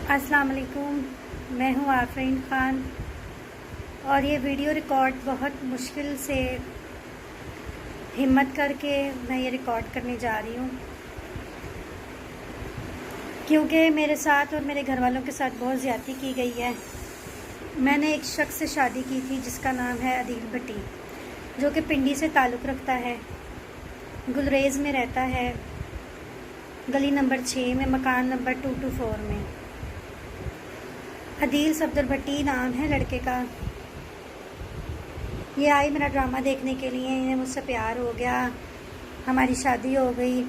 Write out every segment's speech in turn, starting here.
अस्सलाम वालेकुम। मैं हूँ आफरीन ख़ान और ये वीडियो रिकॉर्ड बहुत मुश्किल से हिम्मत करके मैं ये रिकॉर्ड करने जा रही हूँ, क्योंकि मेरे साथ और मेरे घर वालों के साथ बहुत ज़्यादती की गई है। मैंने एक शख्स से शादी की थी जिसका नाम है अदील भट्टी, जो कि पिंडी से ताल्लुक़ रखता है, गुलरेज़ में रहता है, गली नंबर 6 में, मकान नंबर 224 में। अदील सफदर भट्टी नाम है लड़के का। ये आई मेरा ड्रामा देखने के लिए, इन्हें मुझसे प्यार हो गया, हमारी शादी हो गई।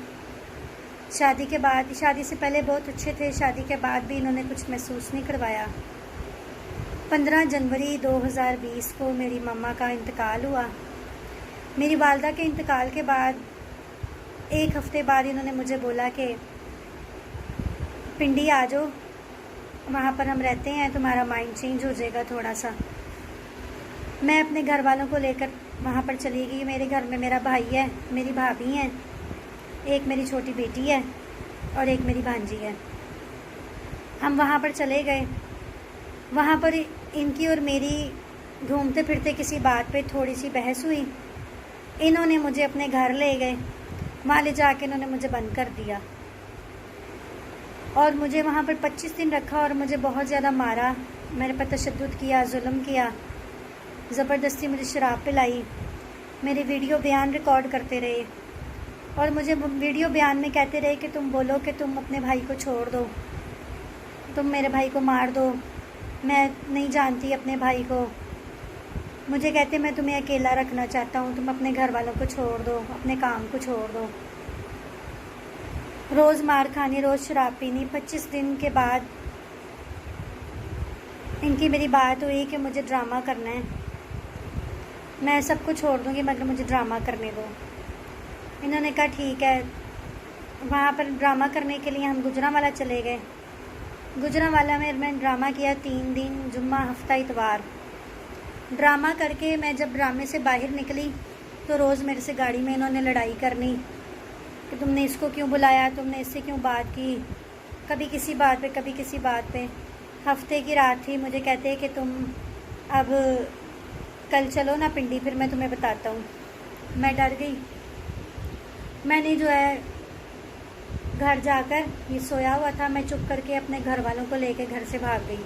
शादी के बाद, शादी से पहले बहुत अच्छे थे, शादी के बाद भी इन्होंने कुछ महसूस नहीं करवाया। 15 जनवरी 2020 को मेरी मम्मा का इंतकाल हुआ। मेरी वालदा के इंतकाल के बाद 1 हफ़्ते बाद इन्होंने मुझे बोला कि पिंडी आ जाओ, वहाँ पर हम रहते हैं, तुम्हारा माइंड चेंज हो जाएगा थोड़ा सा। मैं अपने घर वालों को लेकर वहाँ पर चली गई। मेरे घर में मेरा भाई है, मेरी भाभी हैं, एक मेरी छोटी बेटी है और एक मेरी भांजी है। हम वहाँ पर चले गए। वहाँ पर इनकी और मेरी घूमते फिरते किसी बात पे थोड़ी सी बहस हुई। इन्होंने मुझे अपने घर ले गए, वहाँ ले जाके इन्होंने मुझे बंद कर दिया और मुझे वहाँ पर 25 दिन रखा और मुझे बहुत ज़्यादा मारा, मेरे पर तशद्दुद किया, जुल्म किया, ज़बरदस्ती मुझे शराब पिलाई, मेरे वीडियो बयान रिकॉर्ड करते रहे और मुझे वीडियो बयान में कहते रहे कि तुम बोलो कि तुम अपने भाई को छोड़ दो, तुम मेरे भाई को मार दो, मैं नहीं जानती अपने भाई को। मुझे कहते मैं तुम्हें अकेला रखना चाहता हूँ, तुम अपने घर वालों को छोड़ दो, अपने काम को छोड़ दो। रोज़ मार खानी, रोज़ शराब पीनी। 25 दिन के बाद इनकी मेरी बात हुई कि मुझे ड्रामा करना है, मैं सब कुछ छोड़ दूँगी मगर मुझे ड्रामा करने दो। इन्होंने कहा ठीक है। वहाँ पर ड्रामा करने के लिए हम गुजरांवाला चले गए। गुजरांवाला में मैंने ड्रामा किया 3 दिन, जुम्मा, हफ्ता, इतवार। ड्रामा करके मैं जब ड्रामे से बाहर निकली तो रोज़ मेरे से गाड़ी में इन्होंने लड़ाई करनी कि तुमने इसको क्यों बुलाया, तुमने इससे क्यों बात की, कभी किसी बात पे, कभी किसी बात पे। हफ्ते की रात थी, मुझे कहते हैं कि तुम अब कल चलो ना पिंडी, फिर मैं तुम्हें बताता हूँ। मैं डर गई। मैंने जो है घर जाकर, ये सोया हुआ था, मैं चुप करके अपने घर वालों को लेके घर से भाग गई।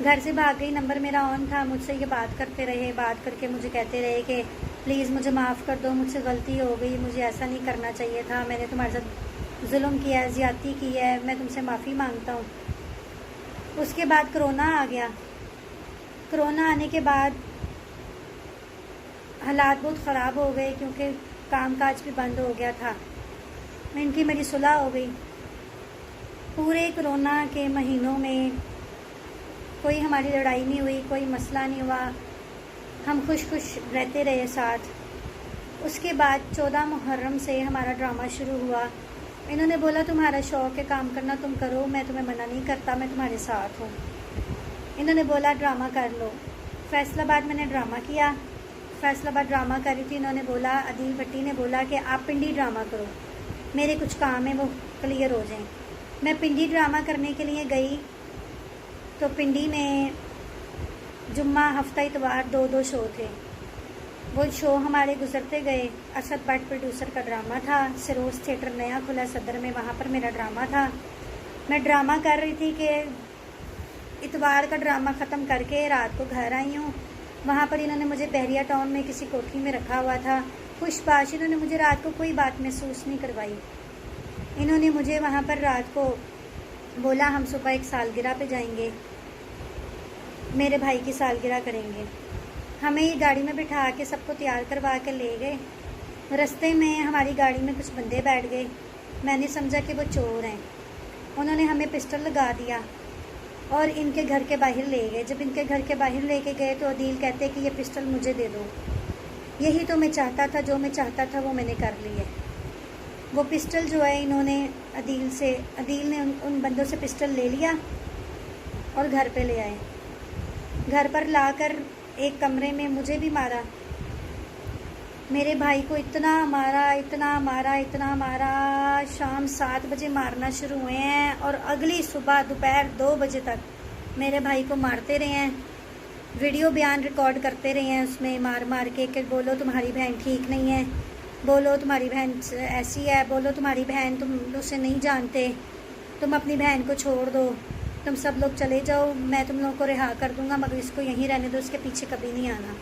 घर से भाग गई, नंबर मेरा ऑन था, मुझसे ये बात करते रहे, बात करके मुझे कहते रहे कि प्लीज़ मुझे माफ़ कर दो, मुझसे गलती हो गई, मुझे ऐसा नहीं करना चाहिए था, मैंने तुम्हारे साथ जुल्म किया है, ज़्यादती की है, मैं तुमसे माफ़ी मांगता हूँ। उसके बाद कोरोना आ गया। कोरोना आने के बाद हालात बहुत ख़राब हो गए क्योंकि कामकाज भी बंद हो गया था। इनकी मेरी सुलह हो गई। पूरे कोरोना के महीनों में कोई हमारी लड़ाई नहीं हुई, कोई मसला नहीं हुआ, हम खुश खुश रहते रहे साथ। उसके बाद 14 मुहर्रम से हमारा ड्रामा शुरू हुआ। इन्होंने बोला तुम्हारा शौक़ है काम करना, तुम करो, मैं तुम्हें मना नहीं करता, मैं तुम्हारे साथ हूँ। इन्होंने बोला ड्रामा कर लो। फैसलाबाद मैंने ड्रामा किया। फैसलाबाद ड्रामा कर रही थी, इन्होंने बोला, अदील भट्टी ने बोला कि आप पिंडी ड्रामा करो, मेरे कुछ काम है वो क्लियर हो जाएं। मैं पिंडी ड्रामा करने के लिए गई तो पिंडी में जुम्मा, हफ्ता, इतवार 2-2 शो थे। वो शो हमारे गुजरते गए। असद भट्ट प्रोड्यूसर का ड्रामा था, सिरोज थिएटर नया खुला सदर में, वहाँ पर मेरा ड्रामा था। मैं ड्रामा कर रही थी कि इतवार का ड्रामा ख़त्म करके रात को घर आई हूँ। वहाँ पर इन्होंने मुझे बहरिया टाउन में किसी कोठी में रखा हुआ था, खुशबाश। इन्होंने मुझे रात को कोई बात महसूस नहीं करवाई। इन्होंने मुझे वहाँ पर रात को बोला हम सुबह एक सालगिरह पे जाएंगे, मेरे भाई की सालगिरह करेंगे। हमें ये गाड़ी में बिठा के सबको तैयार करवा के ले गए। रास्ते में हमारी गाड़ी में कुछ बंदे बैठ गए, मैंने समझा कि वो चोर हैं। उन्होंने हमें पिस्टल लगा दिया और इनके घर के बाहर ले गए। जब इनके घर के बाहर लेके गए तो अदील कहते कि ये पिस्टल मुझे दे दो, यही तो मैं चाहता था, जो मैं चाहता था वो मैंने कर ली है। वो पिस्टल जो है इन्होंने अदील ने उन बंदों से पिस्टल ले लिया और घर पे ले आए। घर पर लाकर एक कमरे में मुझे भी मारा मेरे भाई को इतना मारा, इतना मारा, इतना मारा। शाम 7 बजे मारना शुरू हुए हैं और अगली सुबह दोपहर 2 बजे तक मेरे भाई को मारते रहे हैं। वीडियो बयान रिकॉर्ड करते रहे हैं उसमें मार मार के कि बोलो तुम्हारी बहन ठीक नहीं है, बोलो तुम्हारी बहन ऐसी है, बोलो तुम्हारी बहन तुम उसे नहीं जानते, तुम अपनी बहन को छोड़ दो, तुम सब लोग चले जाओ, मैं तुम लोगों को रिहा कर दूंगा, मगर इसको यहीं रहने दो, उसके पीछे कभी नहीं आना।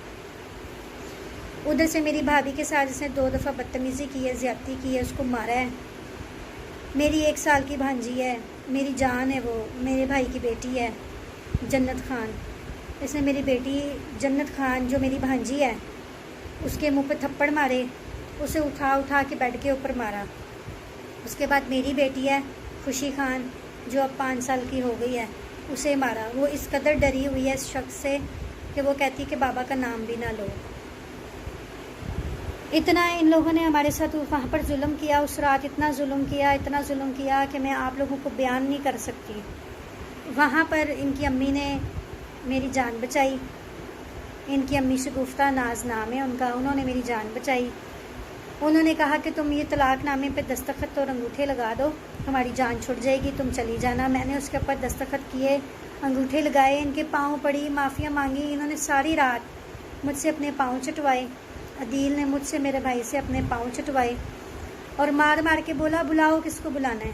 उधर से मेरी भाभी के साथ इसने 2 दफ़ा बदतमीज़ी की है, ज़्यादती की है, उसको मारा है। मेरी 1 साल की भांजी है, मेरी जान है, वो मेरे भाई की बेटी है जन्नत खान। इसने मेरी बेटी जन्नत खान जो मेरी भांजी है उसके मुंह पे थप्पड़ मारे, उसे उठा उठा के बेड के ऊपर मारा। उसके बाद मेरी बेटी है खुशी खान जो अब 5 साल की हो गई है, उसे मारा। वो इस कदर डरी हुई है इस शख्स से कि वो कहती कि बाबा का नाम भी ना लो। इतना इन लोगों ने हमारे साथ वहाँ पर जुल्म किया, उस रात इतना जुल्म किया, इतना जुल्म किया कि मैं आप लोगों को बयान नहीं कर सकती। वहाँ पर इनकी अम्मी ने मेरी जान बचाई। इनकी अम्मी शगुफ्ता नाज नाम है उनका, उन्होंने मेरी जान बचाई। उन्होंने कहा कि तुम ये तलाक़नामे पे दस्तखत और अंगूठे लगा दो, तुम्हारी जान छुट जाएगी, तुम चली जाना। मैंने उसके ऊपर दस्तखत किए, अंगूठे लगाए, इनके पाँव पड़ी, माफ़िया मांगी। इन्होंने सारी रात मुझसे अपने पाँव चटवाए। अदील ने मुझसे मेरे भाई से अपने पाँव चटवाए और मार मार के बोला बुलाओ, किसको बुलाना है,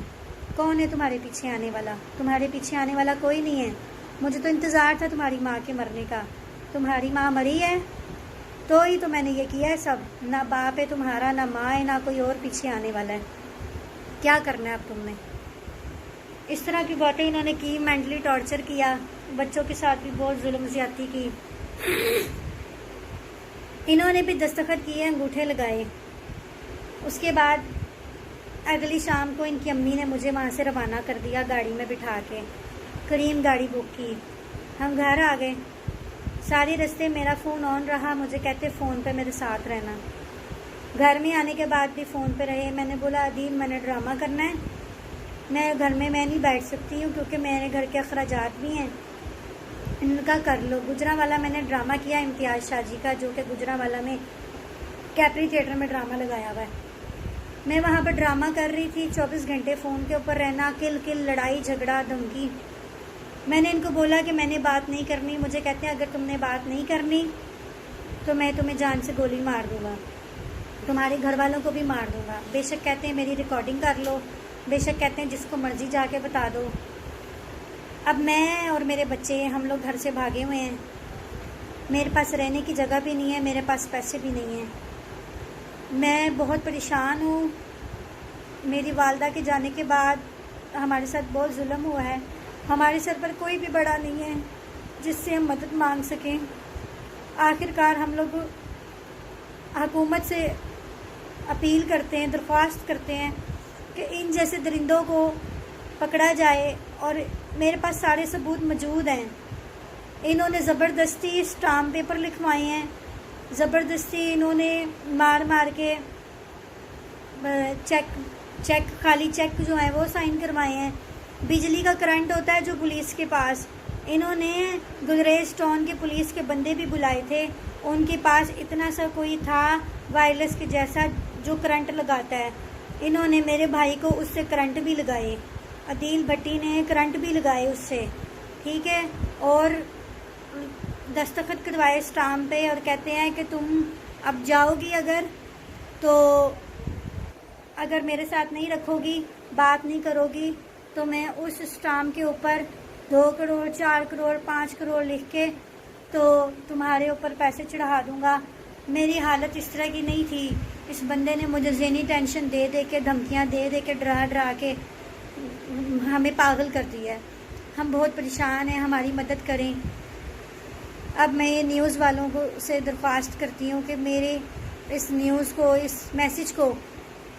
कौन है तुम्हारे पीछे आने वाला? तुम्हारे पीछे आने वाला कोई नहीं है। मुझे तो इंतज़ार था तुम्हारी माँ के मरने का, तुम्हारी माँ मरी है तो ही तो मैंने ये किया है सब। ना बाप है तुम्हारा, ना माँ है, ना कोई और पीछे आने वाला है। क्या करना है अब तुमने? इस तरह की बातें इन्होंने की, मेंटली टॉर्चर किया, बच्चों के साथ भी बहुत जुल्म ज़्यादती की। इन्होंने भी दस्तखत किए, अंगूठे लगाए। उसके बाद अगली शाम को इनकी अम्मी ने मुझे वहाँ से रवाना कर दिया गाड़ी में बिठा के। करीम गाड़ी बुक की, हम घर आ गए। सारे रास्ते मेरा फ़ोन ऑन रहा, मुझे कहते फ़ोन पे मेरे साथ रहना। घर में आने के बाद भी फ़ोन पे रहे। मैंने बोला अदील मैंने ड्रामा करना है, मैं घर में मैं नहीं बैठ सकती हूँ क्योंकि मेरे घर के अखराजात भी हैं, इनका कर लो। गुजरांवाला मैंने ड्रामा किया इम्तियाज़ शाजी का, जो कि गुजरांवाला में कैपरी थिएटर में ड्रामा लगाया हुआ है। मैं वहाँ पर ड्रामा कर रही थी, 24 घंटे फ़ोन के ऊपर रहना, किल किल, लड़ाई झगड़ा धमकी। मैंने इनको बोला कि मैंने बात नहीं करनी। मुझे कहते हैं अगर तुमने बात नहीं करनी तो मैं तुम्हें जान से गोली मार दूँगा, तुम्हारे घर वालों को भी मार दूँगा। बेशक कहते हैं मेरी रिकॉर्डिंग कर लो, बेशक कहते हैं जिसको मर्ज़ी जाके बता दो। अब मैं और मेरे बच्चे हम लोग घर से भागे हुए हैं, मेरे पास रहने की जगह भी नहीं है, मेरे पास पैसे भी नहीं हैं। मैं बहुत परेशान हूँ। मेरी वालदा के जाने के बाद हमारे साथ बहुत जुल्म हुआ है। हमारे सर पर कोई भी बड़ा नहीं है जिससे हम मदद मांग सकें। आखिरकार हम लोग हुकूमत से अपील करते हैं, दरख्वास्त करते हैं कि इन जैसे दरिंदों को पकड़ा जाए। और मेरे पास सारे सबूत मौजूद हैं। इन्होंने ज़बरदस्ती स्टाम्प पेपर लिखवाए हैं, ज़बरदस्ती इन्होंने मार मार के चेक खाली चेक जो है वो साइन करवाए हैं। बिजली का करंट होता है जो पुलिस के पास, इन्होंने गुजरेज टाउन के पुलिस के बंदे भी बुलाए थे, उनके पास इतना सा कोई था वायरलेस के जैसा जो करंट लगाता है। इन्होंने मेरे भाई को उससे करंट भी लगाए, अदील भट्टी ने करंट भी लगाए उससे, ठीक है, और दस्तखत करवाए स्टाम्प पे और कहते हैं कि तुम अब जाओगी अगर मेरे साथ नहीं रखोगी, बात नहीं करोगी तो मैं उस स्टाम्प के ऊपर 2 करोड़ 4 करोड़ 5 करोड़ लिख के तो तुम्हारे ऊपर पैसे चढ़ा दूँगा। मेरी हालत इस तरह की नहीं थी। इस बंदे ने मुझे ज़हनी टेंशन दे दे के, धमकियाँ दे दे के, डरा डरा के हमें पागल कर दिया है। हम बहुत परेशान हैं, हमारी मदद करें। अब मैं ये न्यूज़ वालों को से दरख्वास्त करती हूँ कि मेरे इस न्यूज़ को, इस मैसेज को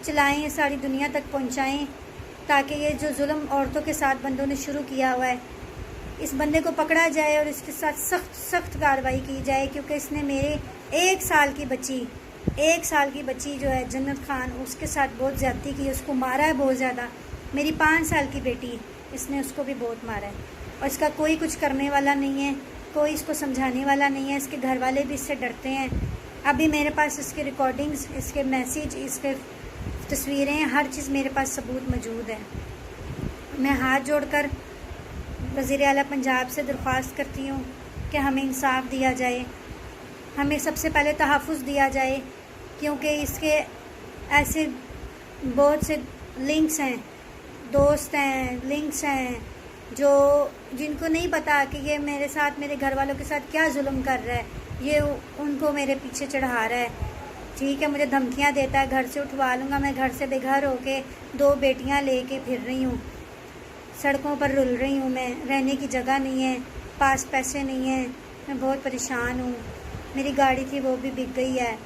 चलाएं, सारी दुनिया तक पहुँचाएँ, ताकि ये जो जुल्म औरतों के साथ बंदों ने शुरू किया हुआ है, इस बंदे को पकड़ा जाए और इसके साथ सख्त सख्त कार्रवाई की जाए। क्योंकि इसने मेरे 1 साल की बच्ची जो है जन्नत खान, उसके साथ बहुत ज़्यादती की, उसको मारा है बहुत ज़्यादा। मेरी 5 साल की बेटी, इसने उसको भी बहुत मारा है और इसका कोई कुछ करने वाला नहीं है, कोई इसको समझाने वाला नहीं है। इसके घर वाले भी इससे डरते हैं। अभी मेरे पास इसके रिकॉर्डिंग्स, इसके मैसेज, इसके तस्वीरें, हर चीज़ मेरे पास सबूत मौजूद है। मैं हाथ जोड़कर वज़ीर आला पंजाब से दरख्वास्त करती हूँ कि हमें इंसाफ दिया जाए, हमें सबसे पहले तहफ़्फ़ुज़ दिया जाए, क्योंकि इसके ऐसे बहुत से लिंक्स हैं, दोस्त हैं, लिंक्स हैं जिनको नहीं पता कि ये मेरे साथ, मेरे घर वालों के साथ क्या जुल्म कर रहा है, ये उनको मेरे पीछे चढ़ा रहा है। ठीक है, मुझे धमकियां देता है, घर से उठवा लूँगा, मैं घर से बेघर होके 2 बेटियां लेके फिर रही हूँ, सड़कों पर रुल रही हूँ, मैं रहने की जगह नहीं है, पास पैसे नहीं है, मैं बहुत परेशान हूँ। मेरी गाड़ी थी वो भी बिक गई है,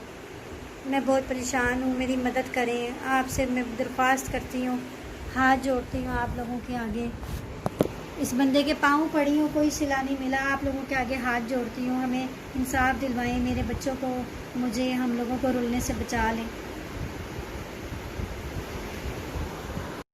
मैं बहुत परेशान हूँ, मेरी मदद करें। आपसे मैं दरख्वास्त करती हूँ, हाथ जोड़ती हूँ आप लोगों के आगे, इस बंदे के पाँव पड़ी हूँ, कोई सिला नहीं मिला, आप लोगों के आगे हाथ जोड़ती हूँ, हमें इंसाफ दिलवाएं, मेरे बच्चों को, मुझे, हम लोगों को रुलने से बचा लें।